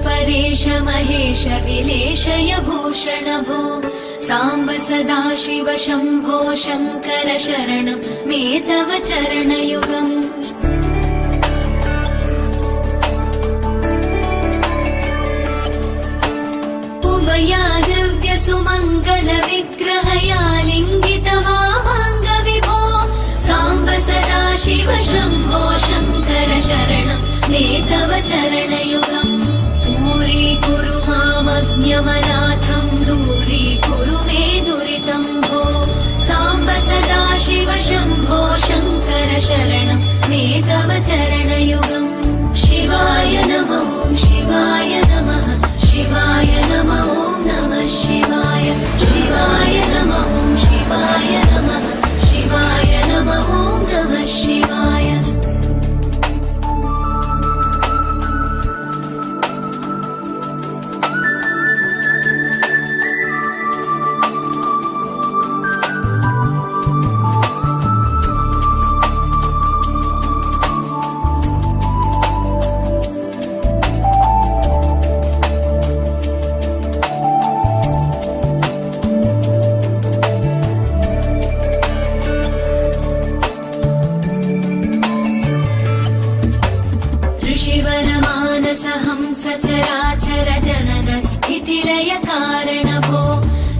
परेश महेश विलेशय भूषण भो सांब सदाशिव शंभो शंकर शरणं मे तव चरणयुगम् उमया दिव्य सुमंगल विग्रहया लिंगित वामांग विभो सांब सदाशिव शंभो शंकर शरणं मे तव चरणयुगम् दूरीकुरु मामज्ञमनाथं दूरीकुरु मे दुरितं भो सांब सदाशिव शंभो शंकर शरणं मे तव चरणयुगम् शिवाय नमो शिवाय नमः शिवाय नमो नमः शिवाय शिवाय नमो शिवाय नमः शिवाय नमो नमः शिवाय सचराचर जनन स्थितिलय कारण भो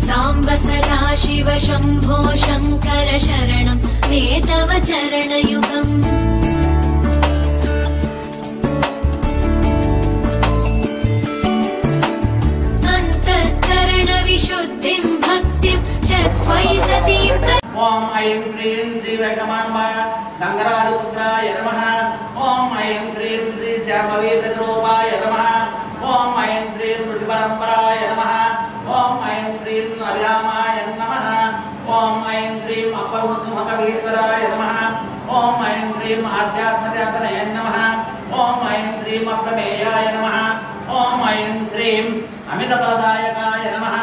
सांब सदाशिव शंभो शंकर शरणं मे तव चरणयुगम् अन्तःकरण विशुद्धिं भक्तिं च त्वयि सतीं ओम ऐं क्रीं श्री वेंकमांबा गंगराजपुत्राय नमः। ओम ऐं क्रीं श्री श्यामवी प्रतिरूपाय नमः। ओम ऐं क्रीं ऋषिपरंपराय नमः। ओम ऐं क्रीं अभिरामाय नमः। ओम ऐं क्रीं अफरुणसिंहकवीश्वराय नमः। ओम ऐं क्रीं आध्यात्मजातनये नमः। ओम ऐं क्रीं अप्रमेयाय नमः। ओम ऐं क्रीं अमितफलदायकाय नमः।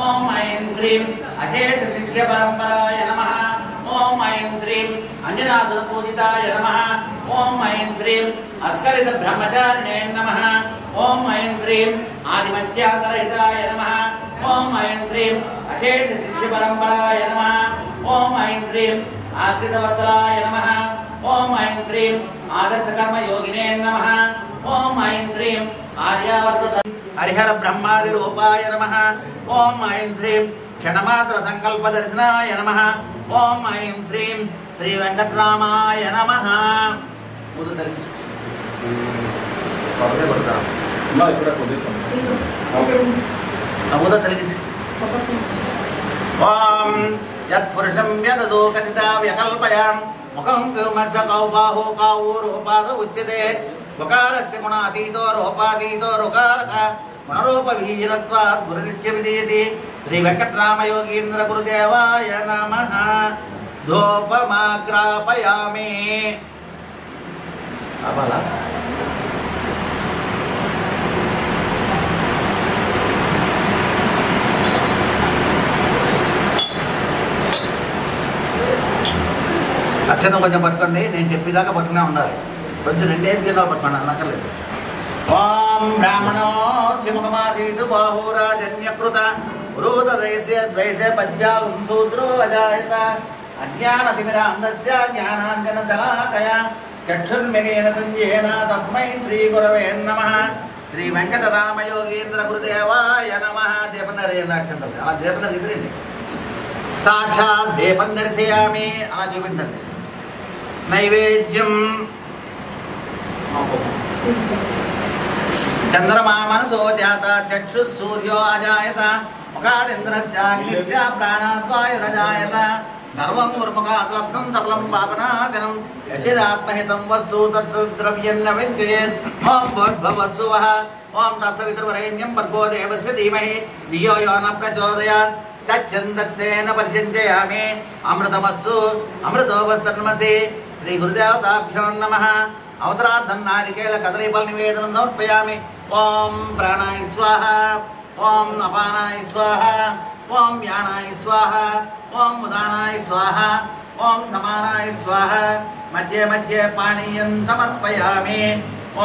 ओम ऐं क्रीं अशेष शिष्य परंपराय नमः। ओम ऐं क्रीं अंजनासुरपूजिताय नमः। ओम ऐं क्रीं अस्खलित ब्रह्मचारिणे नमः। ओम ऐं क्रीं आदिमध्यान्तरहिताय नमः। ओम ऐं क्रीं अशेष शिष्य परंपराय नमः। ओम ऐं क्रीं आश्रितवत्सलाय नमः। ओम ऐं क्रीं आदर्शकर्म योगिने नमः। ओम ऐं क्रीं आर्यावर्त हरिहर ब्रह्मादि रूपाय नमः। ओम ऐं क्रीं क्षणमात्र संकल्प दर्शनाय नमः। ओम ऐं श्रीं श्री वेंकटरामाय नमः। ओम यत्पुरुषं यददो कथिता व्यकल्पयां मुखं कौमस्य कौबाहो कावूरोपाद उच्यते वकारस्य गुणातीतो रूपातीतो ऋकारः गुणरूपवीरत्वात् गुरुरिच्य विधीयते। श्री वेंकटराम योगीन्द्र गुरुदेवाय नमः। धूपमाग्रापयामि। आबाला అక్షతం కొంచెం పట్టుకోండి, నేను చెప్పేదాకా పట్టుకునే ఉండాలి. కొంచెం 2 డేస్ కింద పట్టుకోండి, అన్నక్కర్లేదు. ఓం బ్రాహ్మణో సింహమాసీతు బాహురాజన్యకృత పురోదయస్య ద్వైసే పద్యాం సూత్రో అజాయత అజ్ఞానతిమిరాంధస్య జ్ఞానాంజన శలాకయ చక్షుర్మిలేన తంజేన తస్మై శ్రీ గురవే నమః. శ్రీ వెంకటరామ యోగీంద్ర గురుదేవాయ నమః. దీపం ధరించండి, అక్షంతలు అలా దీపం ధరించండి. సాక్షాత్ దీపం దర్శయామి అలా చూపించండి. నైవేద్యం చంద్రమా మనసో జాత చక్షు సూర్యో అజాయత ముఖాదింద్రస్య అగ్నిస్య ప్రాణాద్వాయురజాయత సర్వం గురుముఖాద్లబ్ధం సఫలం పాపనాశనం యద్యదాత్మహితం వస్తు తద్ద్రవ్యన్న వించేత్ ఓం భూర్భువస్సువః ఓం తత్సవితుర్వరేణ్యం భర్గో దేవస్య ధీమహి ధియో యో న ప్రచోదయాత్ సత్యందత్తేన పరిచింతయామి అమృతమస్తు అమృతోపస్తన్మసి శ్రీ గురుదేవతాభ్యో నమః అవసరార్థం నారికేళ కదలీఫల నివేదనం సమర్పయామి ఓం ప్రాణాయ స్వాహ ఓం అపానాయ స్వాహ ఓం యానాయ స్వాహ ఓం ఉదానాయ స్వాహ ఓం సమానాయ స్వాహ మధ్య మధ్య పానీయం సమర్పయామి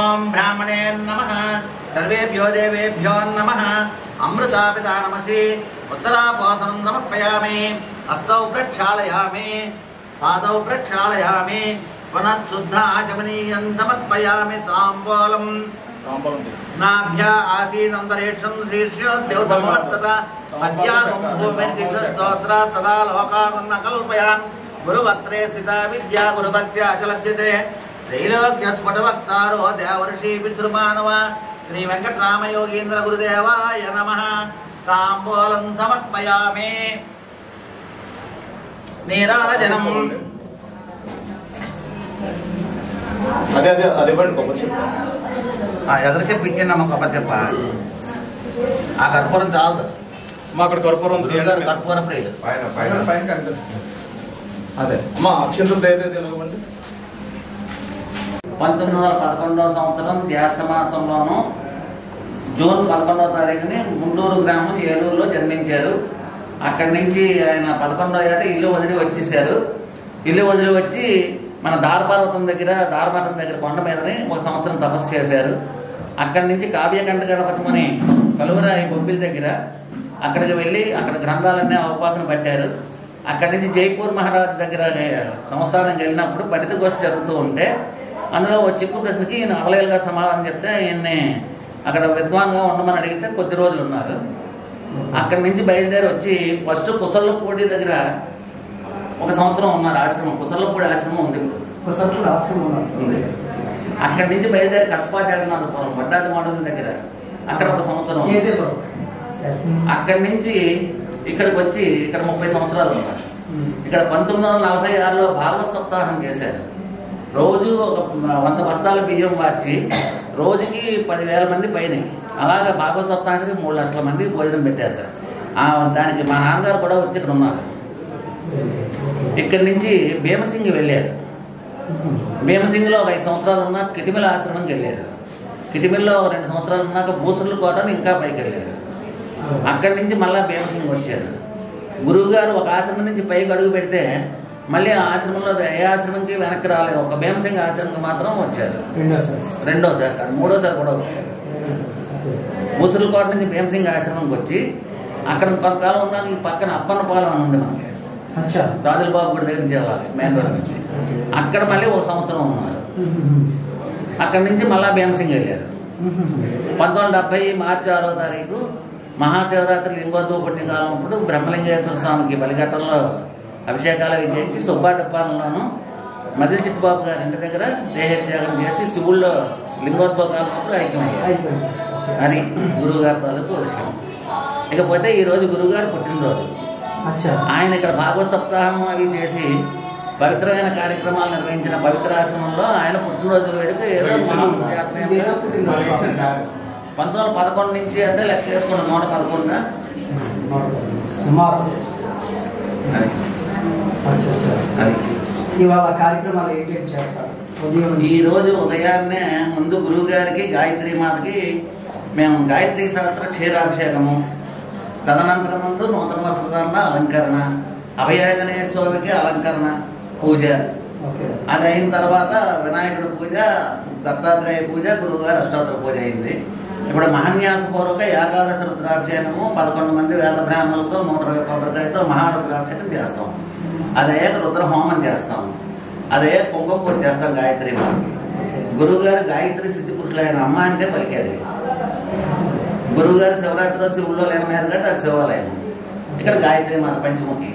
ఓం బ్రాహ్మణే నమః సర్వేభ్యో దేవేభ్యో నమః అమృతాపితానమసి ఉత్తరాపోసనం సమర్పయామి హస్తౌ ప్రక్షాళయామి పాదౌ ప్రక్షాళయామి పునః శుద్ధ ఆచమనీయం సమర్పయామి తాంబూలం నాభ్య ఆసీదంతరేక్షం శీర్ష్యోద్యౌ సమవర్తత మధ్యాహ్నం భూమిర్దిశ స్తోత్ర తదా లోకాగున్న కల్పయాన్ గురువక్త్రే స్థిత విద్యా గురుభక్త్యా చలభ్యతే త్రైలోక్యస్ఫుటవక్తారో దేవర్షి పితృమానవ శ్రీ వెంకటరామయోగీంద్ర గురుదేవాయ నమః తాంబూలం సమర్పయామి నీరాజనం అదే అదే అది ఇవ్వండి కొబ్బరి చెప్పు. ఎదురు చెప్పి ఇచ్చిందమ్మ కొబ్బరి చెప్ప ఆ కర్పూరం చాలదు అమ్మా అక్కడ కర్పూరం ఉంది. కర్పూర ప్రియులు పైన కనిపిస్తుంది. అదే అమ్మా అక్షంతలు ఏదైతే ఇవ్వండి. 1911వ సంవత్సరం జ్యేష్ఠ మాసంలోను జూన్ 11వ తారీఖుని ముండూరు గ్రామం ఏలూరులో జన్మించారు. అక్కడి నుంచి ఆయన 11వ ఏట ఇల్లు వదిలి వచ్చేసారు. ఇల్లు వదిలి వచ్చి మన దారపర్వతం దగ్గర కొండ మీదని ఒక సంవత్సరం తపస్సు చేశారు. అక్కడి నుంచి కావ్యకంఠ గణపతి ముని కలువరాయి బొబ్బిలి దగ్గర అక్కడికి వెళ్ళి అక్కడ గ్రంథాలన్నీ అవపాతన పట్టారు. అక్కడి నుంచి జైపూర్ మహారాజు దగ్గర సంస్థానానికి వెళ్ళినప్పుడు పండిత గోష్ఠి జరుగుతూ ఉంటే అందులో ఒక చిక్కు ప్రశ్నకి ఈయన అవలేలుగా సమాధానం చెప్తే ఈయన్ని అక్కడ విద్వాన్గా ఉండమని అడిగితే కొద్ది రోజులు ఉన్నారు. అక్కడి నుంచి బయలుదేరి వచ్చి ఫస్ట్ కుసర్లపూడి దగ్గర ఒక సంవత్సరం ఉన్నారు. ఆశ్రమం కుసర్లపూడి ఆశ్రమం ఉంది. ఉంది. అక్కడి నుంచి బయలుదేరి కస్పా జగన్నాథపురం వడ్డాది మాడుగుల దగ్గర అక్కడ ఒక సంవత్సరం. అక్కడి నుంచి ఇక్కడికి వచ్చి ఇక్కడ 30 సంవత్సరాలు ఉన్నారు. ఇక్కడ 1946లో భాగవత సప్తాహం చేశారు. రోజు ఒక 100 బస్తాల బియ్యం మార్చి రోజుకి 10,000 మంది పైన అలాగా భాగవత సప్తాహానికి 3 లక్షల మంది భోజనం పెట్టారు. దానికి మా నాన్నగారు కూడా వచ్చి ఇక్కడ ఉన్నారు. ఇక్కడి నుంచి భీమసింగి వెళ్ళారు. భీమసింగిలో ఒక 5 సంవత్సరాలు ఉన్న కిటిమిల ఆశ్రమంకి వెళ్ళారు. కిటిమిల్లో 2 సంవత్సరాలు ఉన్నాక బూసర్ల కోటని ఇంకా పైకి వెళ్ళారు. అక్కడి నుంచి మళ్ళా భీమసింగి వచ్చారు. గురువు గారు ఒక ఆశ్రమం నుంచి పైకి అడుగు పెడితే మళ్ళీ ఆ ఆశ్రమంలో ఏ ఆశ్రమంకి వెనక్కి రాలేదు. ఒక భీమసింగి ఆశ్రమంకి మాత్రం వచ్చారు. రెండోసారి కాదు, మూడోసారి కూడా వచ్చారు. బూసర్ల కోట నుంచి భీమసింగి ఆశ్రమంకి వచ్చి అక్కడ కొంతకాలం ఉన్నాక ఈ పక్కన అప్పన్నపాలెం అని ఉంది మనకి. రాజుల బాబు గుడి దగ్గర నుంచి వెళ్ళాలి మెయిన్ రోడ్ నుంచి. అక్కడ మళ్ళీ ఒక సంవత్సరం ఉన్నారు. అక్కడి నుంచి మళ్ళా భీమసింగ్ వెళ్ళారు. 1970 మార్చి 6వ తారీఖు మహాశివరాత్రి లింగోద్భవ పుణ్యకాలం అప్పుడు బ్రహ్మలింగేశ్వర స్వామికి బలిఘట్టంలో అభిషేకాలు విజయించి సుబ్బాడప్పాలలోను మదిలి చిట్టుబాబు గారి ఇంటి దగ్గర దేహత్యాగం చేసి శివుల్లో లింగోద్భవ కాలం అప్పుడు ఐక్యమయ్యారు. అది గురువు గారి తాలూకు విషయం. ఇకపోతే ఈరోజు గురువు గారు పుట్టినరోజు. ఆయన ఇక్కడ భాగవత సప్తాహం అవి చేసి పవిత్రమైన కార్యక్రమాలు నిర్వహించిన పవిత్ర ఆశ్రమంలో ఆయన పుట్టినరోజు వేడుక ఏదో 1911 నుంచి అంటే లెక్క చేసుకున్న 111 సుమారు. ఇవాళ కార్యక్రమాలు ఏంటేం చేస్తారు? ఈ రోజు ఉదయాన్నే ముందు గురువు గారికి గాయత్రి మాతకి మేము గాయత్రి సహస్ర క్షీరాభిషేకము, తదనంతరం ముందు నూతన వస్త్రధారణ అలంకరణ, అభయాంజనేయ స్వామికి అలంకరణ పూజ, అది అయిన తర్వాత వినాయకుడి పూజ, దత్తాత్రేయ పూజ, గురువుగారు అష్టోత్తర పూజ అయింది. ఇప్పుడు మహాన్యాసపూర్వక ఏకాదశి రుద్రాభిషేకము 11 మంది వేద బ్రాహ్మణులతో 120 కొబ్బరికాయతో మహారుద్రాభిషేకం చేస్తాం. అదయ్యాక రుద్ర హోమం చేస్తాం. అదయ్యాక కుంకుమ పూజ చేస్తాం గాయత్రి మాత. గురువు గారు గాయత్రి సిద్ధి పురుషులు, ఆయన అమ్మ అంటే పలికేది. గురువు గారు శివరాత్రిలో శివుల్లో లేనమయ్యారు కాబట్టి అది శివాలయం. ఇక్కడ గాయత్రి మాత పంచముఖి.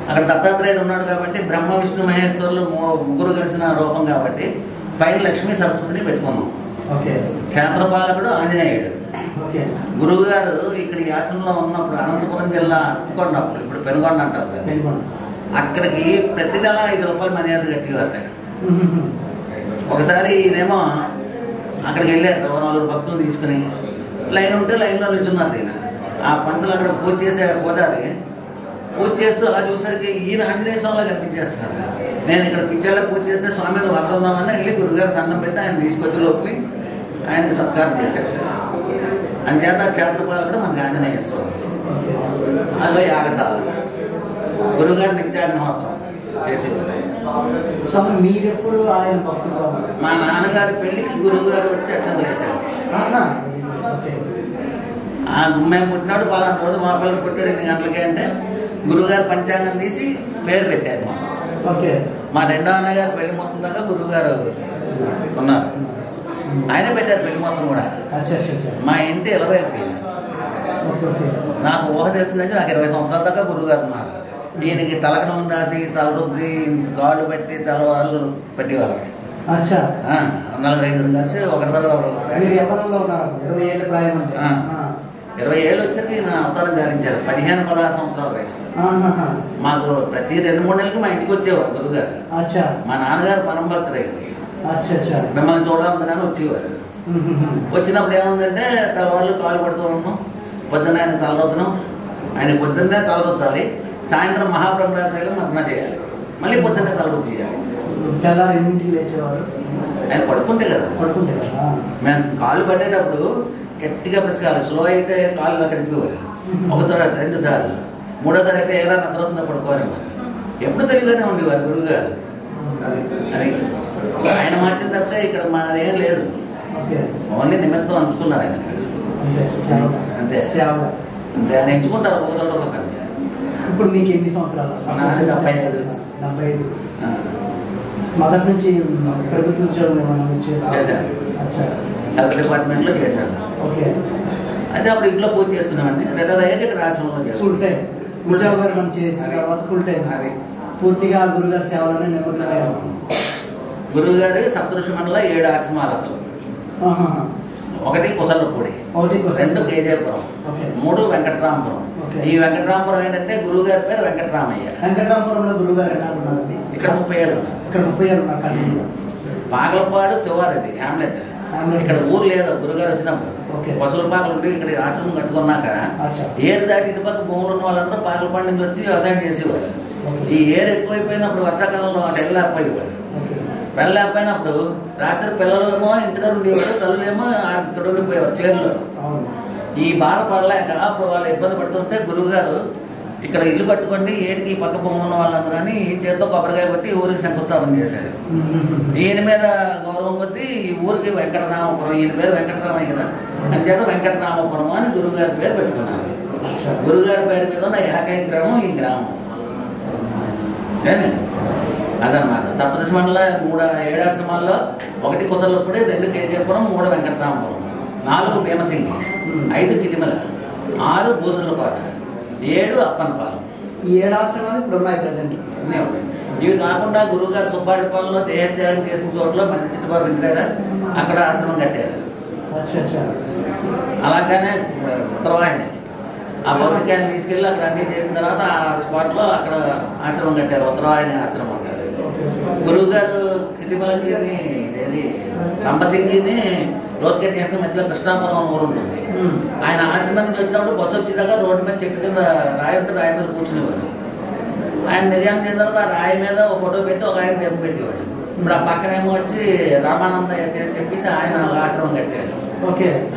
అక్కడ దత్తాత్రేయుడు ఉన్నాడు కాబట్టి బ్రహ్మ విష్ణు మహేశ్వరులు ముగ్గురు కలిసిన రూపం కాబట్టి పైన లక్ష్మీ సరస్వతిని పెట్టుకున్నాం. క్షేత్రపాలకుడు ఆంజనేయుడు. గురువు గారు ఇక్కడ ఈ ఆశ్రమంలో ఉన్నప్పుడు అనంతపురం జిల్లా అట్టుకొండ, అప్పుడు ఇప్పుడు పెనుగొండ అంటారు. అక్కడికి ప్రతి నెల 5 రూపాయలు మనీ ఆర్డర్ కట్టేవారు. ఒకసారి ఈయనేమో అక్కడికి వెళ్ళారు, 4 భక్తులు తీసుకుని లైన్ ఉంటే లైన్లో నిల్చున్నారు. ఈయన ఆ పంతులు అక్కడ పూజ చేసే పోతాది, పూజ చేస్తూ అలా చూసరికి ఈయన ఆంజనేయ స్వామిలో కనిపించేస్తున్నారు. నేను ఇక్కడ పిక్చర్లో పూజ చేస్తే స్వామిని అక్కడ ఉన్నామని వెళ్ళి గురుగారు దండం పెట్టి ఆయన తీసుకొచ్చి లోపలి ఆయనకి సత్కారం చేశారు. అంచేత క్షేత్రపాలకుడు మనకి ఆంజనేయ స్వామి. అదో యాగశాల గురుగారు నిత్యాగ్నిహోత్రం చేసేవారు. స్వామి మీరెప్పుడు ఆయన భక్తులు? మా నాన్నగారి పెళ్లికి గురువు గారు వచ్చి అక్షంతలు వేశారు. మేము పుట్టినాడు 14 రోజు మా పిల్లలు పుట్టాడు 8 గంటలకి అంటే గురువుగారు పంచాంగం తీసి పేరు పెట్టారు మాకు. మా రెండో అన్నగారు పెళ్లి మొత్తం దాకా గురువు గారు ఉన్నారు, ఆయన పెట్టారు పెళ్లి మొత్తం కూడా. మా ఇంటి 20 అయిపోయింది. నాకు ఊహ తెలిసిందంటే నాకు 20 సంవత్సరాల దాకా గురువు గారు ఉన్నారు. ఈయనకి తలకు నూనె రాసి తల రుద్ది కాళ్ళు పెట్టి తల వాళ్ళు పెట్టేవారు. 4-5 కలిసి ఒకరి తర్వాత 20 ఏళ్ళు వచ్చాక ఈయన అవతారం ధరించారు. 15-16 సంవత్సరాల వయసు. మాకు ప్రతి 2-3 నెలలకి మా ఇంటికి వచ్చేవారు గురువుగారు. మా నాన్నగారు పరమ భక్తుడైంది, మిమ్మల్ని చూడాలని వచ్చేవారు. వచ్చినప్పుడు ఏముందంటే తెల్లవాళ్ళు కాళ్ళు పడుతూ ఉన్నాం, పొద్దున్న ఆయన తలరొద్దనం, ఆయన పొద్దున్నే తలరొద్దాలి, సాయంత్రం మహాప్రభురాత్రిలో మగ్న చేయాలి, మళ్ళీ పొద్దున్నే తలరొద్దు చేయాలి. ఆయన పడుకుంటే కదా, మేము కాళ్ళు పట్టేటప్పుడు గట్టిగా పిసకాలి, స్లో అయితే కాళ్ళు కనిపివారు. ఒకసారి 2 సార్లు, 3ఓసారి అయితే ఏదైనా నిద్రస్తుందో పడుకోనివారు. ఎప్పుడు తెలివిగానే ఉండేవారు గురువు గారు. అది ఆయన మార్చిన తప్పితే ఇక్కడ మాదేం లేదు, ఓన్లీ నిమిత్తం అంచుకున్నారు ఆయన. అంతే అంతే ఆయన ఎంచుకుంటారు ఒక చోట ఒక. ఇప్పుడు మీకు ఎన్ని సంవత్సరాలు? 75. మొదటి నుంచి ప్రభుత్వ ఉద్యోగం ఏమైనా చేశారు? హెల్త్ డిపార్ట్మెంట్ లో చేశాను. అయితే అప్పుడు ఇంట్లో పూజ చేసుకున్నామండి. రిటైర్ అయ్యాక ఇక్కడ ఆశ్రమంలో చేసుకుంటాం. ఉద్యోగం చేసిన తర్వాత ఫుల్ టైం అది పూర్తిగా గురుగారి సేవలోనే నిమగ్నమయ్యారు. గురువు గారు సప్తఋషి మండల 7 ఆశ్రమాలు అసలు. 1 కుసలపూడి, 2 కేజీపురం, 3 వెంకటరామపురం. ఈ వెంకటరామపురం ఏంటంటే గురువు గారి పేరు వెంకటరామయ్య. వెంకటరామపురంలో గురువు గారు ఇక్కడ 30 ఏళ్ళు ఉన్నారు. ఇక్కడ 30 ఏళ్ళు ఉన్నారు. పాగలపాడు శివారిది హ్యామ్లెట్. ఇక్కడ ఊరు లేదు గురుగారు వచ్చినప్పుడు. పశువులపాకలు ఉండి ఇక్కడ ఆశ్రమం కట్టుకున్నాక ఏరు దాటి ఇటు పక్క భూములు ఉన్న వాళ్ళందరూ పాగలపాడు నుంచి వచ్చి వ్యవసాయం చేసేవారు. ఈ ఏరు ఎక్కువైపోయినప్పుడు వర్షాకాలంలో వెళ్ళలేకపోయేవారు. వెళ్ళలేకపోయినప్పుడు రాత్రి పిల్లలేమో ఇంటి దగ్గర ఉండేవారు, తల్లులేమో ఇక్కడ ఉండిపోయేవారు చేరులో. ఈ బాధపడలేక అప్పుడు వాళ్ళు ఇబ్బంది పడుతుంటే గురువు గారు ఇక్కడ ఇల్లు కట్టుకోండి, ఏడికి పక్క భూమి ఉన్న వాళ్ళందరూ అని చేతితో కొబ్బరికాయ కొట్టి ఊరికి శంకుస్థాపన చేశారు. ఈయన మీద గౌరవం కొద్దీ ఈ ఊరికి వెంకటరామపురం, ఈయన పేరు వెంకటరామయ్య కదా, అని చేత వెంకటరామపురం అని గురువు గారి పేరు పెట్టుకున్నారు. గురువు గారి పేరు మీద ఉన్న ఏకైక గ్రామం ఈ గ్రామం. అదనమాట. సప్తఋషి మండల 7 ఆశ్రమాల్లో 1 కుసలపూడి, 2 కేజీపురం, 3 వెంకటరామపురం, 4 భీమసింగి, 5 కిటిమల, 6 బూసలపాట, 7 అప్పనపాలెం. ఈ 7 ఆశ్రమాలు ఇప్పుడు ఉన్నాయి ప్రెసెంట్. ఇవి కాకుండా గురువు గారు సుబ్బాడిపాలెంలో దేహత్యాగం చేసిన చోట్ల మధ్య చిట్టుబాబు ఇంటి దగ్గర అక్కడ ఆశ్రమం కట్టారు. అలాగనే ఉత్తరవాహిని ఆ భౌతికాన్ని తీసుకెళ్ళి అక్కడ అన్ని చేసిన తర్వాత ఆ స్పాట్ లో అక్కడ ఆశ్రమం కట్టారు, ఉత్తరవాహిని ఆశ్రమం అంటారు. గురువు గారు కిటిమలకి రంభసింగిని లోతుకెట్టి అంటే మధ్యలో కృష్ణాపురం ఊరు ఉంటుంది. ఆయన ఆశ్రమం నుంచి వచ్చినప్పుడు బస్సు వచ్చేదాకా రోడ్డు మీద చెట్టు కింద రాయి ఉంటే రాయి మీద కూర్చునేవారు. ఆయన నిర్యాణం చేసిన తర్వాత ఆ రాయి మీద ఒక ఫోటో పెట్టి ఒక ఆయన తెంపు పెట్టేవాడు. ఇప్పుడు ఆ పక్కనేమో వచ్చి రామానంద అని చెప్పేసి ఆయన ఆశ్రమం కట్టారు.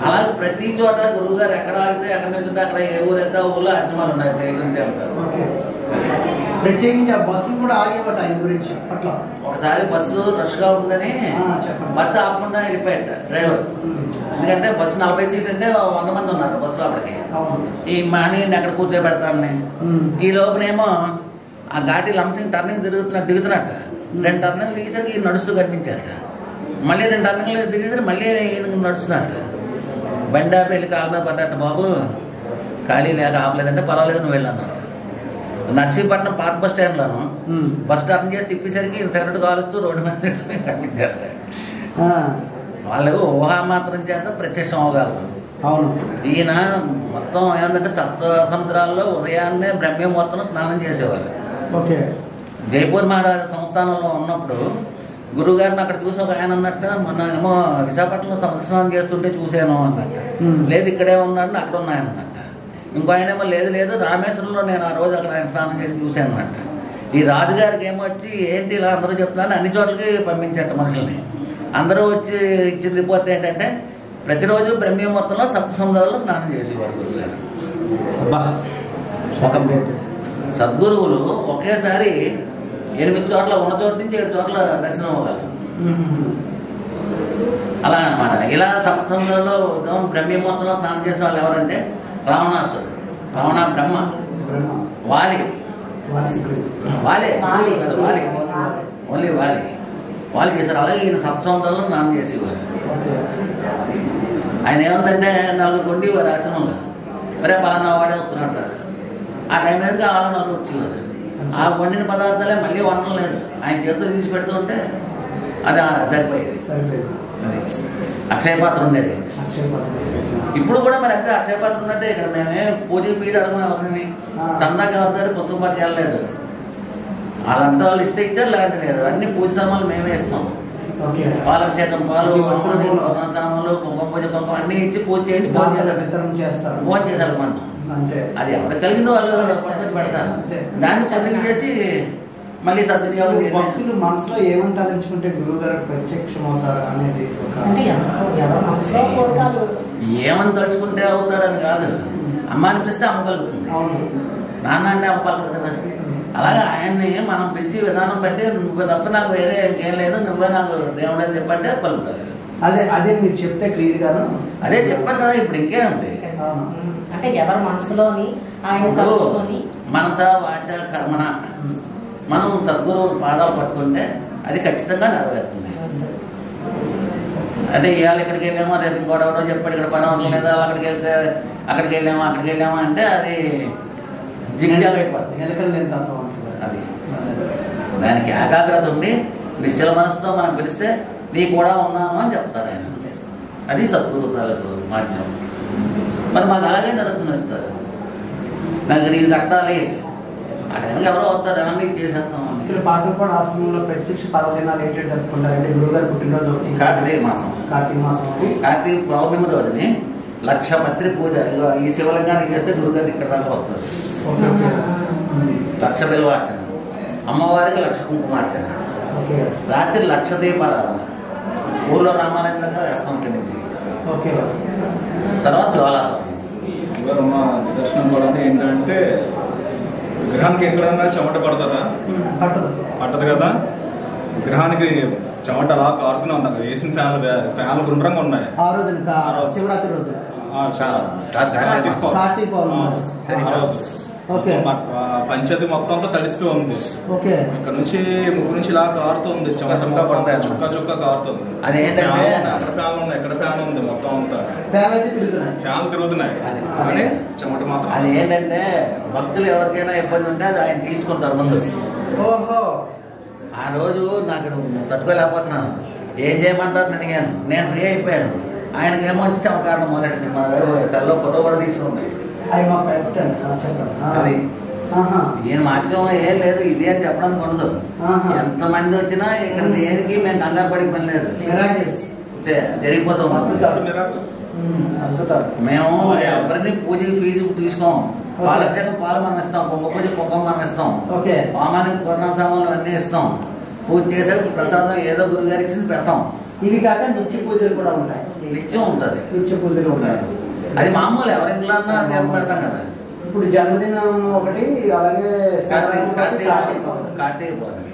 అలా ప్రతి చోట గురువు గారు ఎక్కడ ఆగితే ఎక్కడ నుంచి అక్కడ ఏ ఊరు అయితే ఆ ఊళ్ళో ఆశ్రమాలు ఉన్నాయి. ప్రత్యేకించి ఆ బస్సులు కూడా ఆగేవాట ఆయన గురించి అట్లా. ఒకసారి బస్సు రష్ గా ఉందని బస్సు ఆపకుండా వెళ్ళిపోయాట డ్రైవర్. ఎందుకంటే బస్సు 40 సీట్లు అంటే 100 మంది ఉన్నారు బస్సులో. అప్పటికి ఈ మానీని అక్కడ కూర్చోబెడతానని ఈ లోపనేమో ఆ ఘాటి లంసింగ్ టర్నింగ్ దిగుతున్నట్ట 2 టర్నింగ్లు దిగేసరికి ఈయన నడుస్తూ కనిపించారట. మళ్ళీ 2 టర్నింగ్లు దిగేసరికి మళ్ళీ ఈయన నడుస్తున్నారట. బండి ఆపి వెళ్ళి కాళ్ళ మీద పడ్డట, బాబు ఖాళీ లేక ఆపలేదంటే పర్వాలేదు నువ్వు వెళ్ళన్నారు. నర్సీపట్నం పాత బస్ స్టాండ్ లోను బస్ టర్న్ చేసి తిప్పేసరికి సిగరెట్ కాలుస్తూ రోడ్డు మీద కనిపించారు. వాళ్ళు ఊహామాత్రం చేత ప్రత్యక్షం అవగలరు. అవును. ఈయన మొత్తం ఏంటంటే 7 సముద్రాల్లో ఉదయాన్నే బ్రహ్మముహూర్తంలో స్నానం చేసేవారు. జైపూర్ మహారాజా సంస్థానంలో ఉన్నప్పుడు గురువుగారిని అక్కడ చూసి ఒక ఆయన అన్నట్టు మొన్న ఏమో విశాఖపట్నంలో సముద్రస్నానం చేస్తుంటే చూశాను అన్నట్టు. లేదు ఇక్కడే ఉన్నాడని అక్కడ ఉన్నాయన్నట్టు. ఇంకో ఆయన ఏమో లేదు రామేశ్వరంలో నేను ఆ రోజు అక్కడ ఆయన స్నానం చేసి చూశాను అన్నట్టు. ఈ రాజుగారికి ఏమో వచ్చి ఏంటి ఇలా అందరూ చెప్తున్నారు, అన్ని చోట్లకి పంపించట మనుషుల్ని. అందరూ వచ్చి ఇచ్చిన రిపోర్ట్ ఏంటంటే ప్రతిరోజు బ్రహ్మముహూర్తంలో సప్త సముద్రాల్లో స్నానం చేసేవారు గురువుగారు. ఒక సద్గురువులు ఒకేసారి 8 చోట్ల ఉన్న చోట నుంచి 7 చోట్ల దర్శనం అవ్వగలరు. అలా అనమాట. ఇలా సప్త సముద్రంలో బ్రహ్మముహూర్తంలో స్నానం చేసిన వాళ్ళు ఎవరంటే రావణాసురుడు, రావణ బ్రహ్మ, వాలి చేశారు. అలాగే ఈయన సప్త సముద్రంలో స్నానం చేసేవారు. ఆయన ఏమందంటే 4 కొండి వారి ఆశ్రమంలో మరే పలానా వాడే వస్తున్నట్టు. ఆ టైం మీద కావాలని 4 వచ్చేవారు. ఆ వండిన పదార్థాలే మళ్ళీ వండడం లేదు, ఆయన చేతులు తీసి పెడుతూ ఉంటే అది సరిపోయేది. అక్షయపాత్ర ఉండేది. ఇప్పుడు కూడా మరి అంతే అక్షయపాత్ర ఉన్నట్టే. ఇక్కడ మేమే పూజకి ఫీజు అడగం ఎవరిని, చందాకి ఎవరిదారి పుస్తకం పాటు వెళ్ళలేదు. వాళ్ళంతా వాళ్ళు ఇస్తే ఇచ్చారు, లేదంటే లేదు. అన్ని పూజ సామాన్లు మేమే ఇస్తాం. పాలభిషేకం, పాలు, సామాన్లు, కుంకుమ పూజ, కుంకుమ అన్ని ఇచ్చి పూజ చేయండి, పూజ చేశారు మనం. అది ఎవరికి కలిగిందో వాళ్ళు పట్టుకొచ్చి పెడతారు. దాన్ని చదివి చేసి మళ్ళీ సద్వినియోగం. భక్తులు మనసులో ఏమని తలంచుకుంటే గురువు గారు ప్రత్యక్షం అవుతారు అనేది ఏమని తలుచుకుంటే అవుతారని కాదు. అమ్మాని పిలిస్తే అమ్మ పలుకుతుంది, నాన్న అంటే అమ్మ పలకదు కదా. అలాగే ఆయన్ని మనం పిలిచి విధానం బట్టి నువ్వు తప్ప నాకు వేరే ఇంకేం లేదు, నువ్వే నాకు దేవుడు అని చెప్పంటే పలుకుతారు. అదే మీరు చెప్తే క్లియర్ గాను అదే చెప్పాను కదా. ఇప్పుడు ఇంకేముంది అంటే ఎవరి మనసులోని ఆయన మనస వాచ కర్మణ మనం సద్గురు పాదాలు పట్టుకుంటే అది ఖచ్చితంగా నెరవేరుతుంది. అంటే ఇవాళ ఇక్కడికి వెళ్ళామో రేపు గొడవడో చెప్పాడు ఇక్కడ పని ఉండడం లేదా, అక్కడికి వెళ్తే అక్కడికి వెళ్ళామా అంటే అది జిగ్జాగ్ అయిపోతుంది. అది దానికి ఏకాగ్రత ఉండి నిశ్చల మనసుతో మనం పిలిస్తే నీ కూడా ఉన్నాను అని చెప్తారు ఆయన. అది సద్గురు తాలూకు మాధ్యమం. మరి మాకు అలాగే నిదర్శనం ఇస్తారు. నాకు నీకు కట్టాలి ఆ టైంకి ఎవరో వస్తారు, ఏమన్నా చేసేస్తాం. ఇక్కడ పాకలపాడు ఆశ్రమంలో ప్రత్యక్ష పర్వదినాలు ఏంటంటే జరుపుకుంటారంటే గురుగారు పుట్టినరోజు కార్తీక మాసం కార్తీక పౌర్ణమి రోజుని 1,00,000 పత్రి పూజ. ఈ శివలింగానికి చేస్తే గురుగారు ఇక్కడ దాకా వస్తారు. 1,00,000 బిల్వార్చన, అమ్మవారికి 1,00,000 కుంకుమార్చన, రాత్రి 1,00,000 దీపారాధన. ఊళ్ళో రామాలయంగా వేస్తాం ఇక్కడి నుంచి. తర్వాత జ్వాలారాధన. నిదర్శనం కూడా ఏంటంటే విగ్రహానికి ఎక్కడన్నా చెమట పడుతుందా? పట్టదు కదా. విగ్రహానికి చెమట అలా కారుతూనే ఉంది. అక్కడ వేసిన ఫ్యాన్లు గుండ్రంగా ఉన్నాయి. శివరాత్రి రోజు పంచాయతీ మొత్తం అంతా తడిసిపోయి ఉంది. ఇక్కడ నుంచి ముగ్గు నుంచి ఇలా కారుతుంది, చెమట చుక్క కారుతుంది. అక్కడ ఫ్యాన్లు ఉన్నాయి, ఎక్కడ ఫ్యాన్ ఉంది, మొత్తం అంతా ఫ్యాన్లు తిరుగుతున్నాయి. కానీ చెమట మాత్రం. అది ఏంటంటే భక్తులు ఎవరికైనా ఇబ్బంది ఉంటే అది ఆయన తీసుకుంటారు ముందు. ఆ రోజు నాకు తట్టుకోలేకపోతున్నాను, ఏం చేయమంటారు అని అడిగాను. నేను ఫ్రీ అయిపోయాను. ఆయనకి ఏమో వచ్చి చమకారణం మొదలెట్టింది. మా దగ్గర సెల్లో ఫోటో కూడా తీసుకుంది. అది ఈయన మాత్రం ఏం లేదు ఇది అని చెప్పడానికి ఉండదు. ఎంతమంది వచ్చినా ఇక్కడ దేనికి మేము కంగారు పడి పని లేదు, జరిగిపోతూ ఉంటాం. మేము ఎవరిని పూజకి ఫీజు తీసుకోం. పాలభిషేకం పాలు మనం ఇస్తాం, కుంకుమ పూజ కుంకుమ మనం ఇస్తాం, హోమానికి పూర్ణ సామాన్లు అన్నీ ఇస్తాం. పూజ చేసే ప్రసాదం ఏదో గురుగారు ఇచ్చింది పెడతాం. ఇవి కాక నిత్య పూజలు కూడా ఉంటాయి. నిత్యం ఉంటుంది, నిత్య పూజలు ఉంటాయి. అది మామూలు ఎవరింట్లో పెడతాం కదా. ఇప్పుడు జన్మదినం ఒకటి, అలాగే కార్తీక పౌర్ణమి,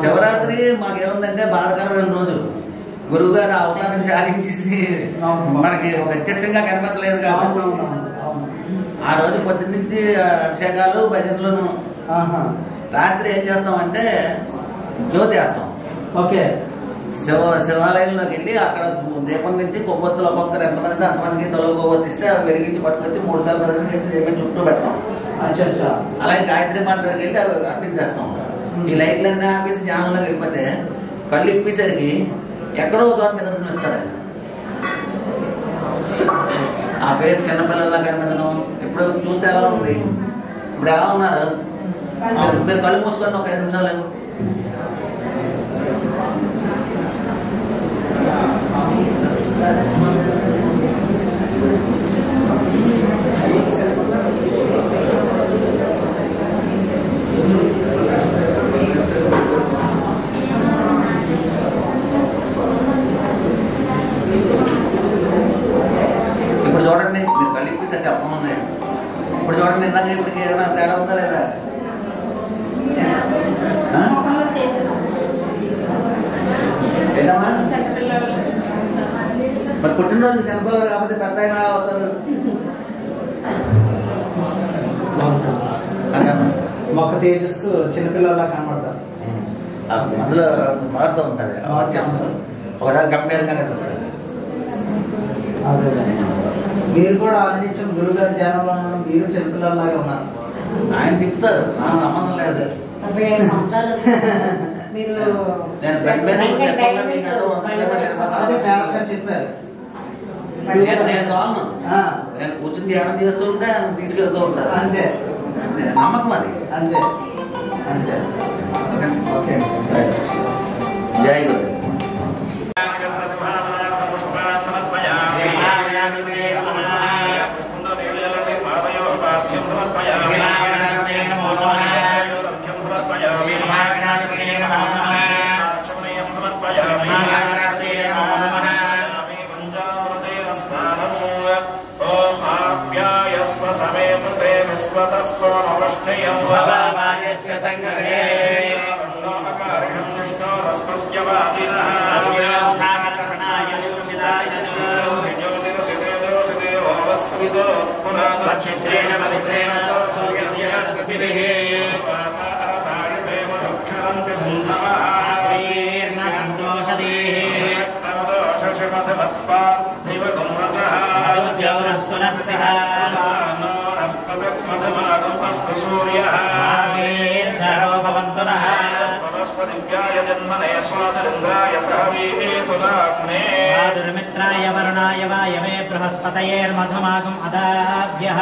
శివరాత్రి మాకేముందంటే బాధకరమైన రోజు. గురువు గారు అవతారం చాలించేసి మనకి ప్రత్యక్షంగా కనపడలేదు కాబట్టి ఆ రోజు పొద్దున్న నుంచి అభిషేకాలు భజనలను. రాత్రి ఏం చేస్తామంటే జ్యోతి వేస్తాం. శివాలయంలోకి వెళ్ళి అక్కడ దీపం నుంచి కొవ్వొత్తులు ఒక్కొక్కరు ఎంతమంది అంతమందికి తొలగ కొవ్వొత్తిస్తే అవి వెలిగించి పట్టుకొచ్చి 3 సార్లు ప్రదర్శన చేసి దీపం చుట్టూ పెడతాం. అలాగే గాయత్రి మంత్రానికి వెళ్ళి అవి అర్పించేస్తాం. ఈ లైట్లన్నీ ఆపేసి జ్ఞానంలోకి వెళ్ళిపోతే కళ్ళు ఇప్పేసరికి ఎక్కడో ఒక నిదర్శనం ఇస్తారు. ఆ ఫేస్ చిన్నపిల్లల్లా కనిపించడం. ఇప్పుడు చూస్తే ఎలా ఉంది, ఇప్పుడు ఎలా ఉన్నారు మీరు కళ్ళు మూసుకొని ఒక 5 నిమిషాలు ఇప్పుడు చూడండి, మీరు కళ్ళు ఇప్పిస్తే చెప్పమంది. ఇప్పుడు చూడండి, ఇందాక ఇప్పటికి ఏమైనా తేడా ఉందా లేదా? ఏంటమ్మా మరి పుట్టినరోజు చిన్నపిల్లలు కాకపోతే పెద్ద అయినా అవుతారు. మొక్క తేజస్సు చిన్నపిల్లలా కనబడతారు. అందులో మారుతూ ఉంటుంది, వచ్చేస్తారు ఒకసారి కంపేర్గా కనిపిస్తుంది. అదే మీరు కూడా ఆలోచించాం, గురువు గారి ధ్యానంలో ఉన్నాం, మీరు చిన్నపిల్లలాగే ఉన్నారు. ఆయన తిప్పుతారు, నాకు సంబంధం లేదు. 45 సంవత్సరాలు మీరు నేను బెడ్ మీద అదే చాలా గారు చెప్పారు. నేను చాలను, నేను కూర్చుని ధ్యానం చేస్తూ ఉంటే ఆయన తీసుకెళ్తూ ఉంటారు. అంతే, నమ్మకం అది. అంతే అంతే. ఓకే, జై గురు. मित्राय वरुणाय वायवे बृहस्पतयेर्मधुमागम् अदाभ्यः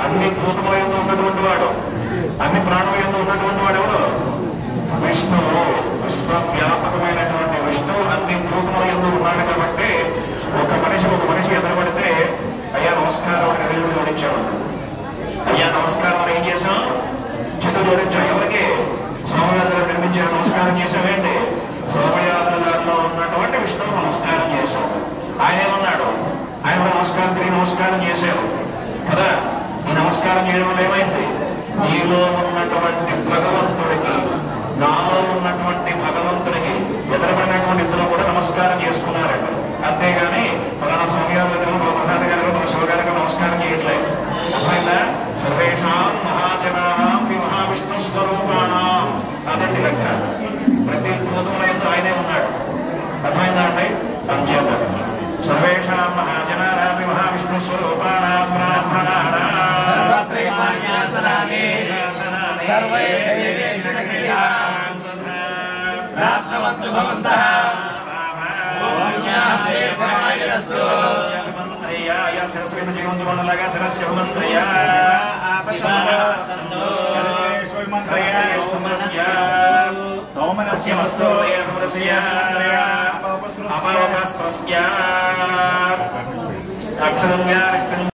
అన్ని భూతముల యందు ఉన్నటువంటి వాడు, అన్ని ప్రాణుల యందు ఉన్నటువంటి వాడు ఎవడు? విష్ణువు. విశ్వవ్యాపకమైనటువంటి విష్ణువు అన్ని భూతముల యందు ఉన్నాడు. కాబట్టి ఒక మనిషి ఎదురుపడితే అయ్యా నమస్కారం అని నిలువు జోడించాడు. అయ్యా నమస్కారం అని ఏం చేశాం? చేతులు జోడించాం. ఎవరికి? సోమయాజులు నిర్మించారు. నమస్కారం చేసామేంటి? సోమయాజుల గారిలో ఉన్నటువంటి విష్ణువు నమస్కారం చేశాం. ఆయన ఏమన్నాడు? ఆయన నమస్కారం తిరిగి నమస్కారం చేశారు కదా. ఈ నమస్కారం చేయడం వల్ల ఏమైంది? నీలో ఉన్నటువంటి భగవంతుడికి, నాలో ఉన్నటువంటి భగవంతుడికి ఎదురపడినటువంటి ఇద్దరు కూడా నమస్కారం చేసుకున్నారంట. అంతేగాని ఫలానా స్వామిగారు గారు, ప్రసాద్ గారు, మన శివగారికి నమస్కారం చేయట్లేదు. అర్థమైందా? సర్వేషాం మహాజనానాం మహావిష్ణు స్వరూపాణం అదండి లెక్క. ప్రతి భూతముల యందు ఆయనే ఉన్నాడు. అర్థమైందా అండి? సంచేత సర్వేషాం మహాజనానాం మహావిష్ణు స్వరూపాణాం బ్రాహ్మణానాం ప్రాప్తవంతు భవంతః సరస్వతిలాగా సరస్వ మంత్రయా సోమనస్య మస్తో అక్షరం